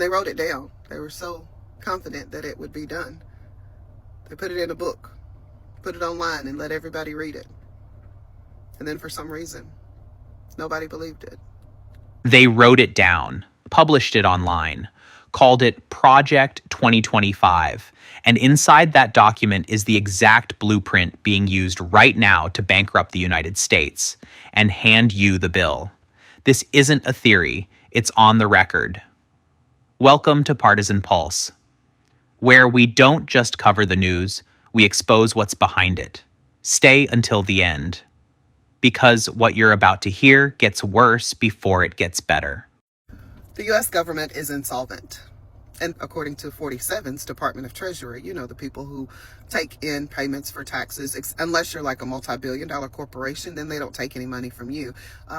They wrote it down. They were so confident that it would be done. They put it in a book, put it online, and let everybody read it. And then for some reason, nobody believed it. They wrote it down, published it online, called it Project 2025. And inside that document is the exact blueprint being used right now to bankrupt the United States and hand you the bill. This isn't a theory, it's on the record. Welcome to Partisan Pulse, where we don't just cover the news, we expose what's behind it. Stay until the end, because what you're about to hear gets worse before it gets better. The U.S. government is insolvent. And according to 47's Department of Treasury, you know, the people who take in payments for taxes, unless you're like a multi-billion-dollar corporation, then they don't take any money from you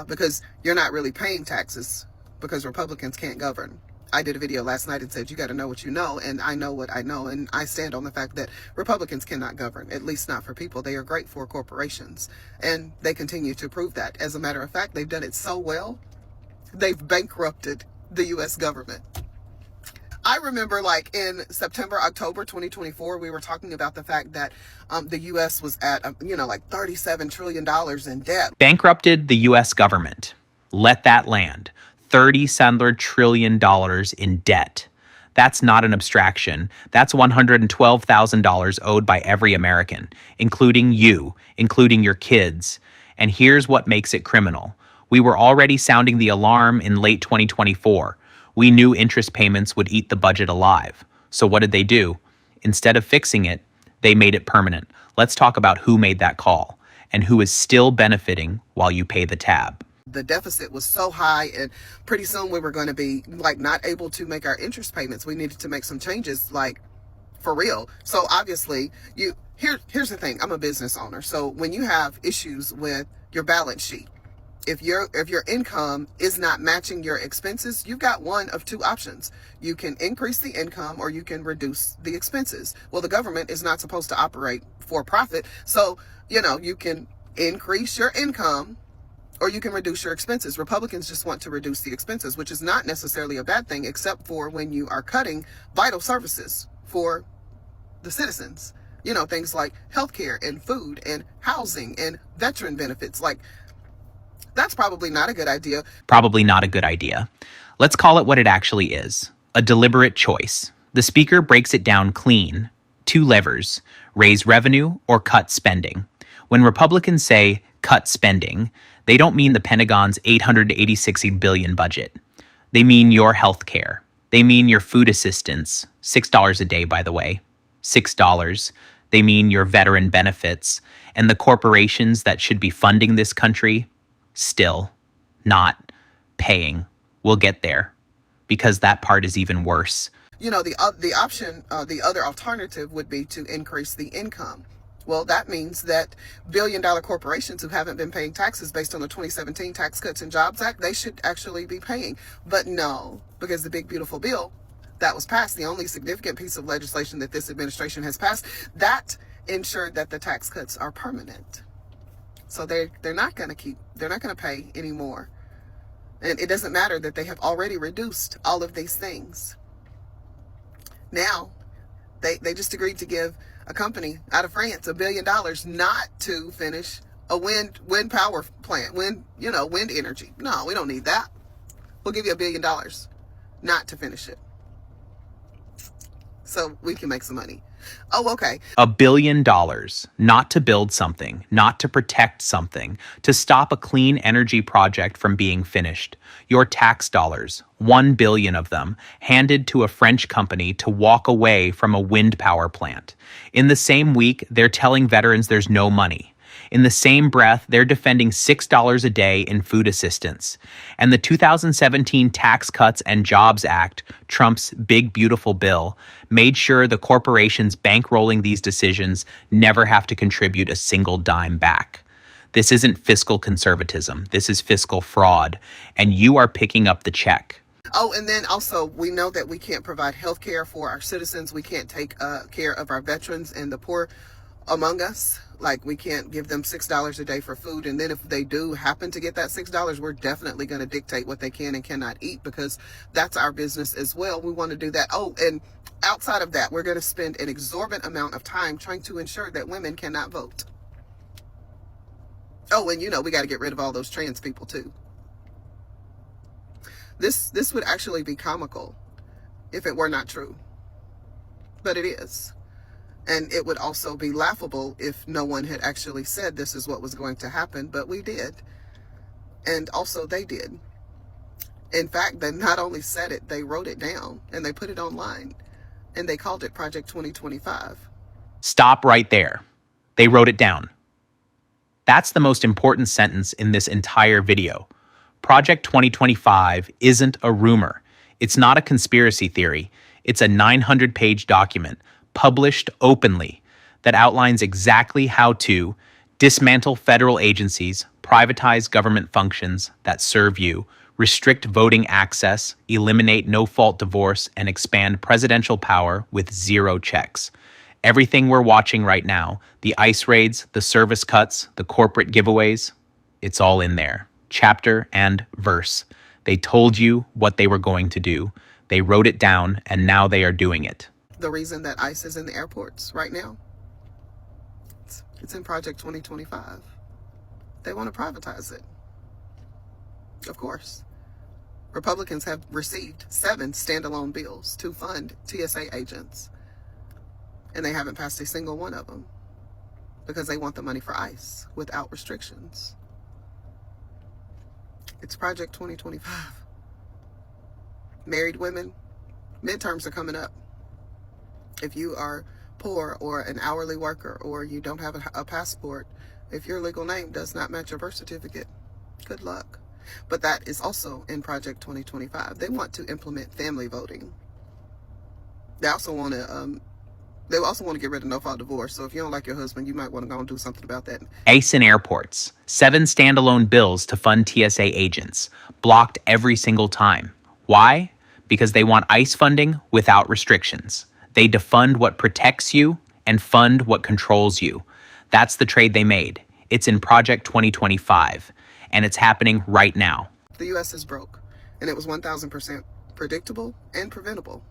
because you're not really paying taxes because Republicans can't govern. I did a video last night and said, you got to know what you know, and I know what I know, and I stand on the fact that Republicans cannot govern, at least not for people. They are great for corporations, and they continue to prove that. As a matter of fact, they've done it so well, they've bankrupted the U.S. government. I remember like in September, October 2024, we were talking about the fact that the U.S. was at, like $37 trillion in debt. Bankrupted the U.S. government. Let that land. $37 trillion in debt. That's not an abstraction. That's $112,000 owed by every American, including you, including your kids. And here's what makes it criminal. We were already sounding the alarm in late 2024. We knew interest payments would eat the budget alive. So what did they do? Instead of fixing it, they made it permanent. Let's talk about who made that call and who is still benefiting while you pay the tab. The deficit was so high, and pretty soon we were going to be like not able to make our interest payments. We needed to make some changes, like for real. So obviously, here's the thing. I'm a business owner. So when you have issues with your balance sheet, if your income is not matching your expenses, you've got one of two options. You can increase the income or you can reduce the expenses. Well, the government is not supposed to operate for profit. So, you can increase your income or you can reduce your expenses. Republicans just want to reduce the expenses, which is not necessarily a bad thing, except for when you are cutting vital services for the citizens. Things like healthcare and food and housing and veteran benefits. Like, that's probably not a good idea. Probably not a good idea. Let's call it what it actually is. A deliberate choice. The speaker breaks it down clean. Two levers: raise revenue or cut spending. When Republicans say cut spending, they don't mean the Pentagon's $886 billion budget. They mean your health care. They mean your food assistance, $6 a day, by the way, $6. They mean your veteran benefits, and the corporations that should be funding this country still not paying. We'll get there, because that part is even worse. The other alternative would be to increase the income. Well, that means that billion-dollar corporations who haven't been paying taxes based on the 2017 Tax Cuts and Jobs Act, they should actually be paying. But no, because the big, beautiful bill that was passed, the only significant piece of legislation that this administration has passed, that ensured that the tax cuts are permanent. So they're not going to pay anymore. And it doesn't matter that they have already reduced all of these things. Now, they just agreed to give a company out of France $1 billion not to finish a wind power plant, wind energy. No, we don't need that. We'll give you $1 billion not to finish it, so we can make some money. Oh, okay. $1 billion, not to build something, not to protect something, to stop a clean energy project from being finished. Your tax dollars, 1 billion of them, handed to a French company to walk away from a wind power plant. In the same week, they're telling veterans there's no money. In the same breath, they're defending $6 a day in food assistance. And the 2017 Tax Cuts and Jobs Act, Trump's big, beautiful bill, made sure the corporations bankrolling these decisions never have to contribute a single dime back. This isn't fiscal conservatism. This is fiscal fraud. And you are picking up the check. Oh, and then also, we know that we can't provide health care for our citizens. We can't take care of our veterans and the poor among us. Like, we can't give them $6 a day for food. And then if they do happen to get that $6, we're definitely going to dictate what they can and cannot eat, because that's our business as well. We want to do that. Oh, and outside of that, we're going to spend an exorbitant amount of time trying to ensure that women cannot vote. Oh, and we got to get rid of all those trans people too. This would actually be comical if it were not true. But it is. And it would also be laughable if no one had actually said this is what was going to happen, but we did. And also they did. In fact, they not only said it, they wrote it down and they put it online, and they called it Project 2025. Stop right there. They wrote it down. That's the most important sentence in this entire video. Project 2025 isn't a rumor. It's not a conspiracy theory. It's a 900-page document published openly that outlines exactly how to dismantle federal agencies, privatize government functions that serve you, restrict voting access, eliminate no-fault divorce, and expand presidential power with zero checks. Everything we're watching right now, the ICE raids, the service cuts, the corporate giveaways, it's all in there. Chapter and verse. They told you what they were going to do. They wrote it down, and now they are doing it. The reason that ICE is in the airports right now, it's in Project 2025. They want to privatize it. Of course. Republicans have received 7 standalone bills to fund TSA agents, and they haven't passed a single one of them because they want the money for ICE without restrictions. It's Project 2025. Married women, midterms are coming up. If you are poor or an hourly worker, or you don't have a passport, if your legal name does not match your birth certificate, good luck. But that is also in Project 2025. They want to implement family voting. They also want to get rid of no-fault divorce. So if you don't like your husband, you might want to go and do something about that. ICE in airports. 7 standalone bills to fund TSA agents. Blocked every single time. Why? Because they want ICE funding without restrictions. They defund what protects you and fund what controls you. That's the trade they made. It's in Project 2025, and it's happening right now. The U.S. is broke, and it was 1,000% predictable and preventable.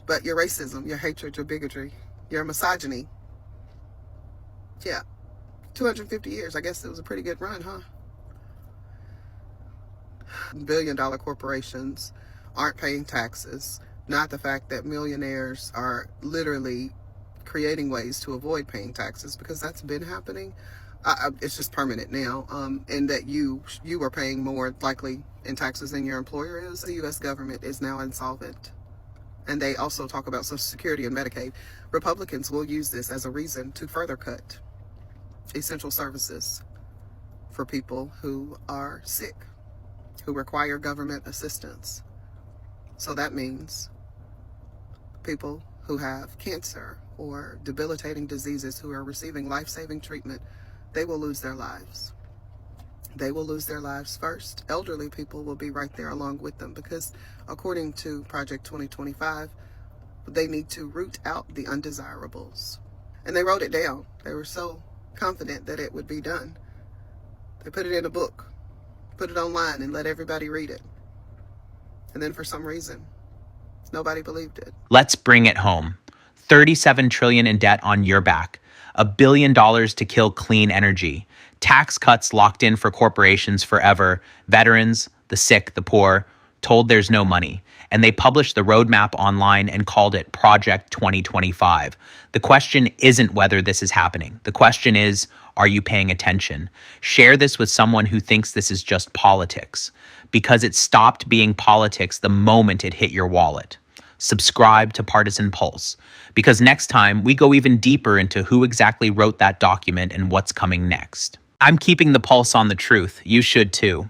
But your racism, your hatred, your bigotry, your misogyny, 250 years. I guess it was a pretty good run, huh? Billion-dollar corporations aren't paying taxes. Not the fact that millionaires are literally creating ways to avoid paying taxes, because that's been happening. It's just permanent now, and that you are paying more likely in taxes than your employer is. The U.S. government is now insolvent. And they also talk about Social Security and Medicaid. Republicans will use this as a reason to further cut essential services for people who are sick, who require government assistance. So that means people who have cancer or debilitating diseases who are receiving life-saving treatment, they will lose their lives. They will lose their lives first. Elderly people will be right there along with them, because according to Project 2025, they need to root out the undesirables. And they wrote it down. They were so confident that it would be done. They put it in a book, put it online, and let everybody read it. And then for some reason, nobody believed it. Let's bring it home. $37 trillion in debt on your back. $1 billion to kill clean energy. Tax cuts locked in for corporations forever. Veterans, the sick, the poor, told there's no money. And they published the roadmap online and called it Project 2025. The question isn't whether this is happening. The question is, are you paying attention? Share this with someone who thinks this is just politics, because it stopped being politics the moment it hit your wallet. Subscribe to Partisan Pulse, because next time we go even deeper into who exactly wrote that document and what's coming next. I'm keeping the pulse on the truth. You should too.